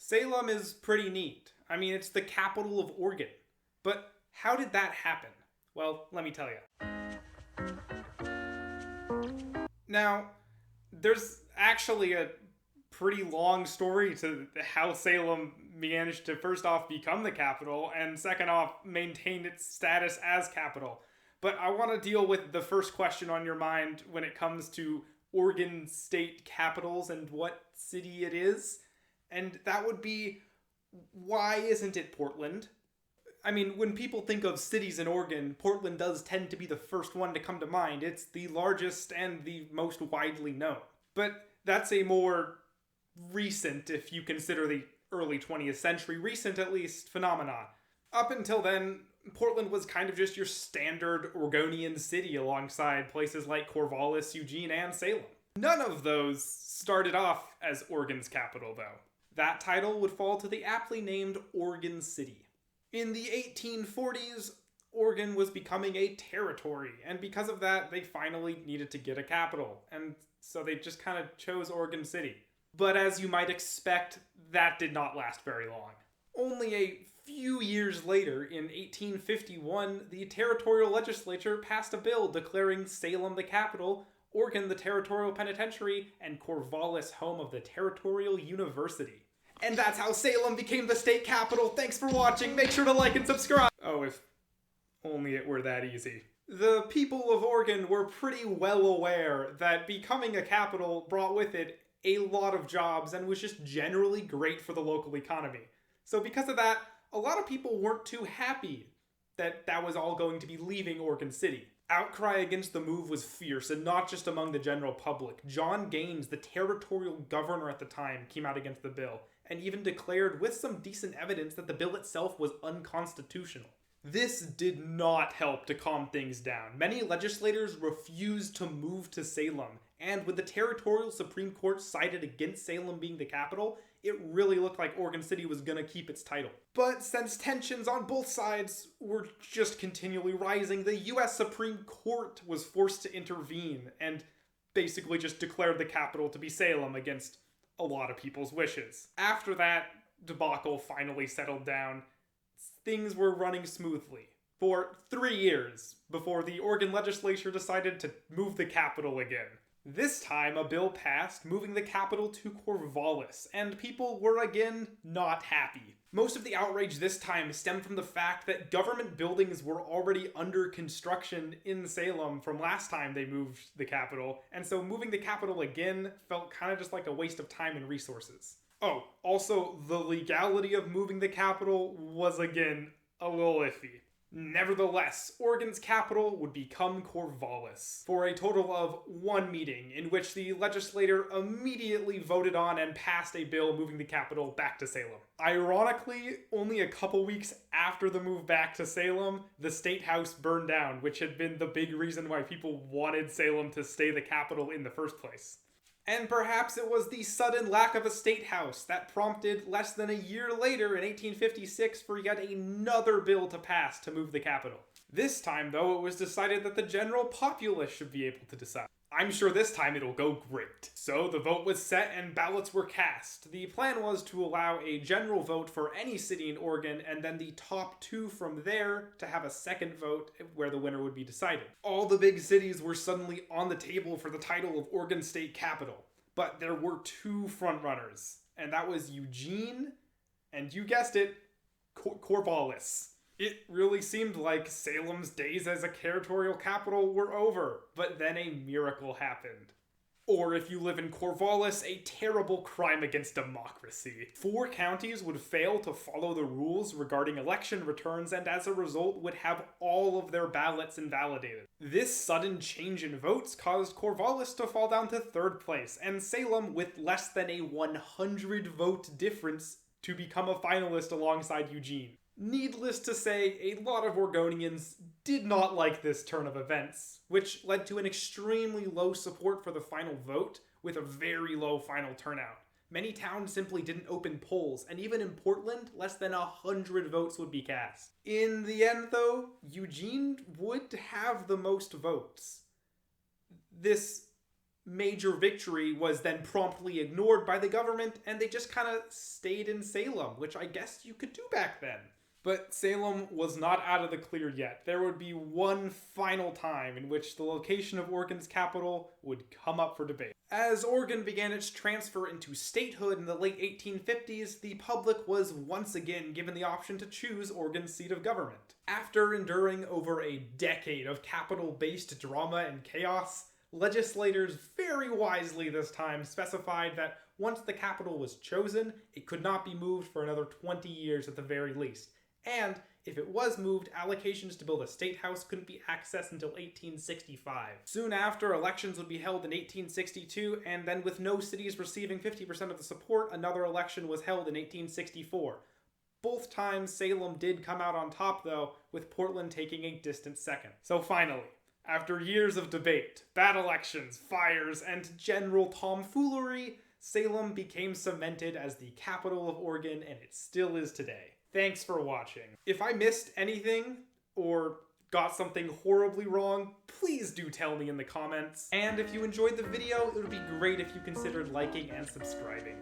Salem is pretty neat. I mean, it's the capital of Oregon. But how did that happen? Well, let me tell you. Now, there's actually a pretty long story to how Salem managed to first off become the capital and second off maintain its status as capital. But I want to deal with the first question on your mind when it comes to Oregon state capitals and what city it is. And that would be, why isn't it Portland? I mean, when people think of cities in Oregon, Portland does tend to be the first one to come to mind. It's the largest and the most widely known. But that's a more recent, if you consider the early 20th century, recent at least, phenomenon. Up until then, Portland was kind of just your standard Oregonian city alongside places like Corvallis, Eugene, and Salem. None of those started off as Oregon's capital, though. That title would fall to the aptly named Oregon City. In the 1840s, Oregon was becoming a territory, and because of that, they finally needed to get a capital, and so they just kind of chose Oregon City. But as you might expect, that did not last very long. Only a few years later, in 1851, the territorial legislature passed a bill declaring Salem the capital, Oregon the territorial penitentiary, and Corvallis home of the territorial university. And that's how Salem became the state capital. Thanks for watching. Make sure to like and subscribe. Oh, if only it were that easy. The people of Oregon were pretty well aware that becoming a capital brought with it a lot of jobs and was just generally great for the local economy. So because of that, a lot of people weren't too happy that that was all going to be leaving Oregon City. Outcry against the move was fierce, and not just among the general public. John Gaines, the territorial governor at the time, came out against the bill, and even declared with some decent evidence that the bill itself was unconstitutional. This did not help to calm things down. Many legislators refused to move to Salem, and when the territorial Supreme Court sided against Salem being the capital, it really looked like Oregon City was gonna keep its title. But since tensions on both sides were just continually rising, the US Supreme Court was forced to intervene and basically just declared the capital to be Salem against a lot of people's wishes. After that debacle finally settled down, things were running smoothly for 3 years before the Oregon legislature decided to move the capital again. This time, a bill passed moving the capital to Corvallis, and people were again not happy. Most of the outrage this time stemmed from the fact that government buildings were already under construction in Salem from last time they moved the capital, and so moving the capital again felt kind of just like a waste of time and resources. Oh, also, the legality of moving the capital was again a little iffy. Nevertheless, Oregon's capital would become Corvallis for a total of 1 meeting in which the legislature immediately voted on and passed a bill moving the capital back to Salem. Ironically, only a couple weeks after the move back to Salem, the State House burned down, which had been the big reason why people wanted Salem to stay the capital in the first place. And perhaps it was the sudden lack of a state house that prompted less than a year later in 1856 for yet another bill to pass to move the capital. This time, though, it was decided that the general populace should be able to decide. I'm sure this time it'll go great. So the vote was set and ballots were cast. The plan was to allow a general vote for any city in Oregon and then the top 2 from there to have a second vote where the winner would be decided. All the big cities were suddenly on the table for the title of Oregon State Capital. But there were 2 frontrunners, and that was Eugene and, you guessed it, Corvallis. It really seemed like Salem's days as a territorial capital were over, but then a miracle happened. Or if you live in Corvallis, a terrible crime against democracy. 4 counties would fail to follow the rules regarding election returns and as a result would have all of their ballots invalidated. This sudden change in votes caused Corvallis to fall down to 3rd place, and Salem, with less than a 100 vote difference, to become a finalist alongside Eugene. Needless to say, a lot of Oregonians did not like this turn of events, which led to an extremely low support for the final vote, with a very low final turnout. Many towns simply didn't open polls, and even in Portland, less than 100 votes would be cast. In the end, though, Eugene would have the most votes. This major victory was then promptly ignored by the government, and they just kind of stayed in Salem, which I guess you could do back then. But Salem was not out of the clear yet. There would be one final time in which the location of Oregon's capital would come up for debate. As Oregon began its transfer into statehood in the late 1850s, the public was once again given the option to choose Oregon's seat of government. After enduring over a decade of capital-based drama and chaos, legislators very wisely this time specified that once the capital was chosen, it could not be moved for another 20 years at the very least. And if it was moved, allocations to build a state house couldn't be accessed until 1865. Soon after, elections would be held in 1862, and then with no cities receiving 50% of the support, another election was held in 1864. Both times, Salem did come out on top, though, with Portland taking a distant second. So finally, after years of debate, bad elections, fires, and general tomfoolery, Salem became cemented as the capital of Oregon, and it still is today. Thanks for watching. If I missed anything, or got something horribly wrong, please do tell me in the comments. And if you enjoyed the video, it would be great if you considered liking and subscribing.